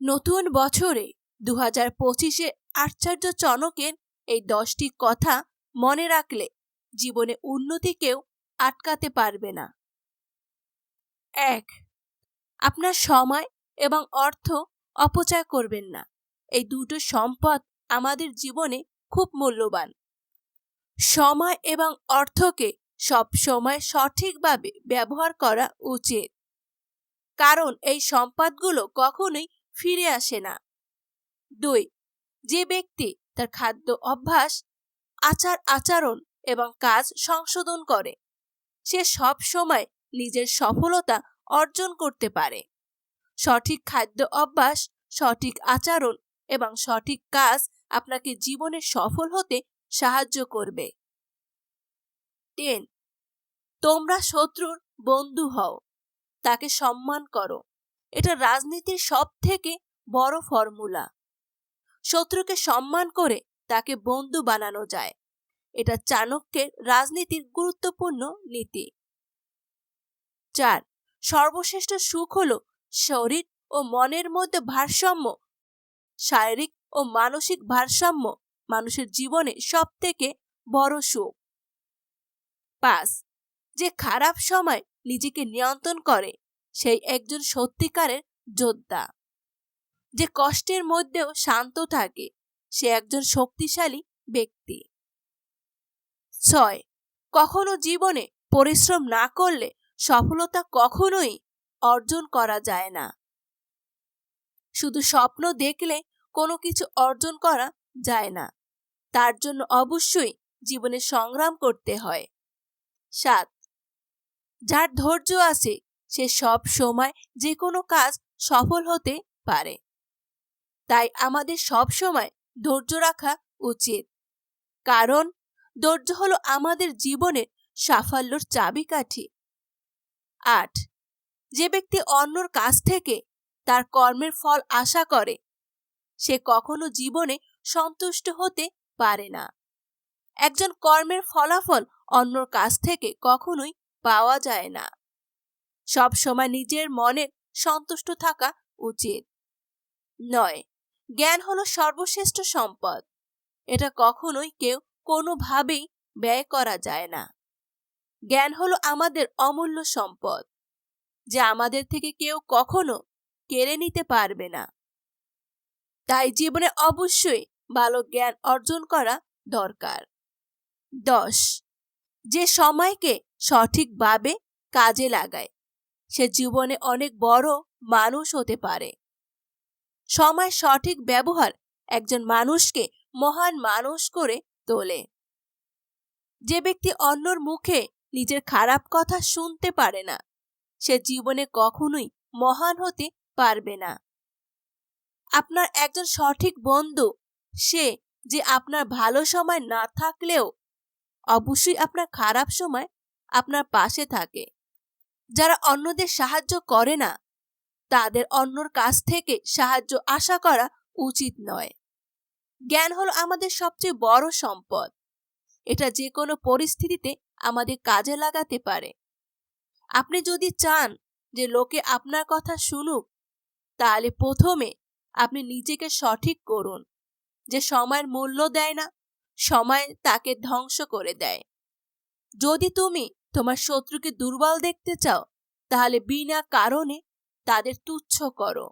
নতুন বছরে 2025-এ আচার্য চনকের এই 10টি কথা মনে রাখলে জীবনে উন্নতি কেউ আটকাতে পারবে না। 1. আপনার সময় এবং অর্থ অপচয় করবেন না। এই দুটো সম্পদ আমাদের জীবনে খুব মূল্যবান। সময় এবং অর্থকে সব সময় সঠিকভাবে ব্যবহার করা উচিত, কারণ এই সম্পদগুলো কখনোই ফিরে আসে না। 2. যে ব্যক্তি তার খাদ্য অভ্যাস, আচরণ এবং কাজ সংশোধন করে, সে সব সময় নিজের সফলতা অর্জন করতে পারে। সঠিক খাদ্য অভ্যাস, সঠিক আচরণ এবং সঠিক কাজ আপনাকে জীবনে সফল হতে সাহায্য করবে। 10. তোমরা শত্রুর বন্ধু হও, তাকে সম্মান করো। এটা রাজনীতির সবথেকে বড় ফর্মুলা। শত্রুকে সম্মান করে তাকে বন্ধু বানানো যায়। এটা চাণক্যের রাজনীতির গুরুত্বপূর্ণ নীতি। 4. সর্বশ্রেষ্ঠ সুখ হলো শরীর ও মনের মধ্যে ভারসাম্য। শারীরিক ও মানসিক ভারসাম্য মানুষের জীবনে সবথেকে বড় সুখ। 5. যে খারাপ সময় নিজেকে নিয়ন্ত্রণ করে, সেই একজন সত্যিকারের যোদ্ধা। যে কষ্টের মধ্যেও শান্ত থাকে, সে একজন শক্তিশালী ব্যক্তি। 6. কখনো জীবনে পরিশ্রম না করলে সফলতা কখনোই অর্জন করা যায় না। শুধু স্বপ্ন দেখলে কোনো কিছু অর্জন করা যায় না, তার জন্য অবশ্যই জীবনে সংগ্রাম করতে হয়। 7. যার ধৈর্য আছে, সে সব সময় যে কোনো কাজ সফল হতে পারে। তাই আমাদের সব সময় ধৈর্য রাখা উচিত, কারণ ধৈর্য হলো আমাদের জীবনের সাফল্যের চাবিকাঠি। 8. যে ব্যক্তি অন্যর কাছ থেকে তার কর্মের ফল আশা করে, সে কখনো জীবনে সন্তুষ্ট হতে পারে না। একজন কর্মের ফলাফল অন্যর কাছ থেকে কখনোই পাওয়া যায় না। সব সময় নিজের মনের সন্তুষ্ট থাকা উচিত। 9. জ্ঞান হলো সর্বশ্রেষ্ঠ সম্পদ। এটা কখনোই কেউ কোনোভাবেই ব্যয় করা যায় না। জ্ঞান হলো আমাদের অমূল্য সম্পদ, যা আমাদের থেকে কেউ কখনো কেড়ে নিতে পারবে না। তাই জীবনে অবশ্যই ভালো জ্ঞান অর্জন করা দরকার। 10. যে সময়কে সঠিকভাবে কাজে লাগায়, সে জীবনে অনেক বড় মানুষ হতে পারে। সময় সঠিক ব্যবহার একজন মানুষকে মহান মানুষ করে তোলে। যে ব্যক্তি অন্যর মুখে নিজের খারাপ কথা শুনতে পারে না, সে জীবনে কখনোই মহান হতে পারবে না। আপনার একজন সঠিক বন্ধু সে যে আপনার ভালো সময় না থাকলেও অবশ্যই আপনার খারাপ সময় আপনার পাশে থাকে। যারা অন্যদের সাহায্য করে না, তাদের অন্যর কাছ থেকে সাহায্য আশা করা উচিত নয়। জ্ঞান হলো আমাদের সবচেয়ে বড় সম্পদ। এটা যে কোনো পরিস্থিতিতে আমাদের কাজে লাগাতে পারে। আপনি যদি চান যে লোকে আপনার কথা শুনুক, তাহলে প্রথমে আপনি নিজেকে সঠিক করুন। যে সময়ের মূল্য দেয় না, সময় তাকে ধ্বংস করে দেয়। যদি তুমি তোমার শত্রুকে দুর্বল দেখতে চাও, তাহলে বিনা কারণে তাদের তুচ্ছ করো।